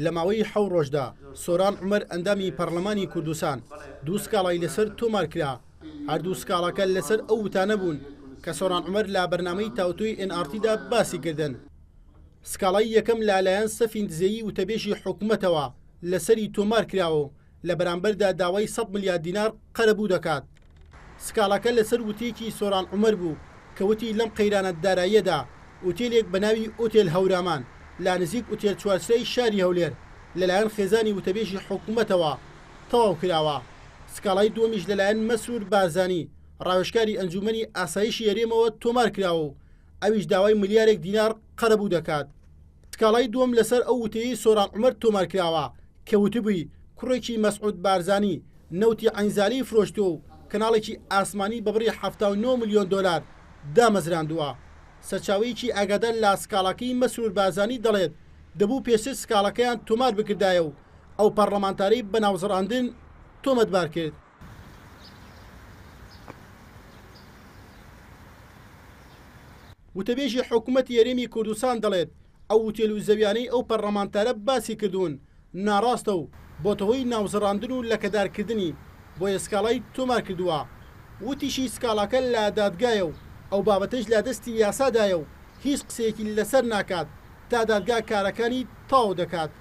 لە ماوەی 7 ڕۆژدا سۆران عومەر ئەندامی پەرلەمانی کوردستان دوو سکاڵای لەسەر تۆمار کرا. هەردوو سکاڵەکە لەسەر ئەو وتانە بوون کە سۆران عومەر لە بەرنامەی تاوتوی NRTدا باسی کردن. سکاڵای یەکەم لالایەن سەفی دزەیی وتەبێژی حکوومەتەوە لەسەری تۆمار کراوە لە بەرامبەردا داوای 100 ملیار دینار قەرەبوو دەکات. سکاڵەکە لەسەر وتێکی سۆران عومەر بوو کە وتی لەم قەیرانە داراییەدا ئوتێلێک بە ناوی ئوتێل هەورامان لا نزیک ئوتێل چوارسەی شاری هەولێر لەلایەن خێزانی وتەبێژی حکوومەتەوە تەواو کراوە. سکاڵای دووەمیش لەلایەن مەسرور بارزانی ڕاوێژکاری ئەنجومەنی ئاسایشی هەرێمەوە تۆمار کراوە و ئەویش داوای ملیارێک دینار قەرەبوو دەکات. سکاڵای دووەم لەسەر ئەو وتەیەی سۆران عومەر تۆمار کراوە کە وتبووی کوڕێکی مەسعود بارزانی نەوتی عەینزالی فرۆشتووە و کەناڵێکی ئاسمانی بە بڕی 79 ملیۆن دۆلار دامەزراندووە. سەرچاوەیەکی ئاگادار لە سکاڵەکەی مەسرور بارزانی دەڵێت دەبوو پێشتر سکاڵەکەیان تۆمار بکردایە و ئەو پەرلەمانتارەی بەناوزڕاندن تۆمەتبار کرد. وتەبێژی حکوومەتی هەرێمی کوردستان دەڵێت ئەو وتێل و زەویانەی ئەو پەرلەمانتارە باسی کردوون ناڕاستە و بۆتەهۆی ناوزڕاندن و لەکەدارکردنی بۆ سکاڵای تۆمار کردووە. وتیشی سکاڵەکە لە دادگایە و ئەو بابەتەش لە دەستی یاسادایە و هیچ قسەیەکی لەسەر ناکات تا دادگا کارەکانی تاو دەکات.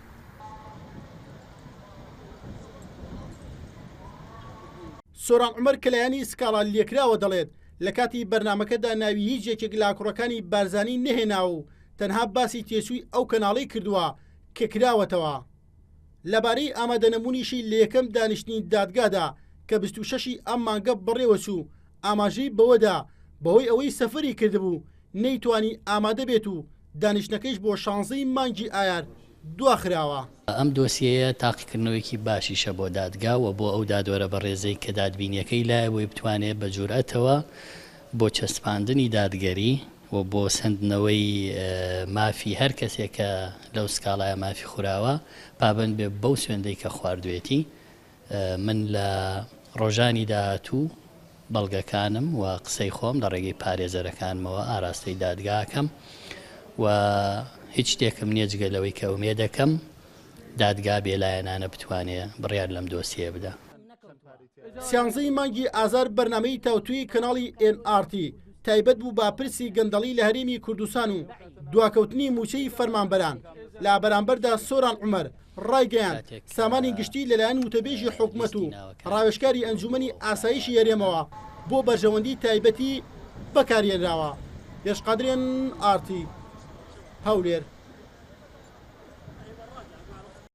سۆران عومەر کەلایانی سکاڵا لێکراوە دەڵێت لە کاتی بەرنامەکەدا ناوی هیچ یەکێک لە کوڕەکانی بارزانی نەهێناوە و تەنها باسی تێچووی ئەو کەناڵی کردووە کە کراوەتەوە. لەبارەی ئامادەنەمونیشی لە یەکەم دانیشتنی دادگادا کە 26 ئەم مانگە بڕێوە چوو ئاماژەی بەوەدا بەهۆی ئەوەی سەفەری کردبوو نەیتوانی ئامادە بێت و دانیشتەکەیش بۆ 16 مانگی ئایار دواخراوە. ئەم دۆسیەیە تاقیکردنەوەیکی باشیشە بۆ دادگاوە بۆ ئەو دادوەرە بە ڕێزەی کە دادبینیەکەی لایەوەی بتوانێت بە جورئەتەوە بۆ چەسپاندنی دادگەری و بۆ سندنەوەی مافی هەر کەسێک کە لەو سکاڵایە مافی خوراوە پابند بێ بەو سوێندەی کە خواردوێتی. من لە ڕۆژانی داهاتوو بەڵگەکانم و قسەی خۆم لە ڕێگەی پارێزەرەکانمەوە ئاراستەی دادگاکەم و هیچ شتێکم نییە جگە لەوەی کە ئومێ دەکەم دادگا بێلایەنانە بتوانێت بڕیار لەم دۆسیە بدە. 11 مانگی ئازار بەرنامەی تاوتوی کەناڵی NRT تایبەت بوو با پرسی گەندەڵی لە هەرێمی کوردستان و دواکەوتنی موچەی فەرمانبەران لە بەرامبەردا سۆران عومەر ڕایگەیان سامانی گشتی لەلایەن وتەبێژی حکوومەت و ڕاوێژکاری ئەنجومەنی ئاسایشی هەرێمەوە بۆ بەرژەوەندی تایبەتی بەکارهێنراوە. پێشقادرێن ئارتی هەولێر.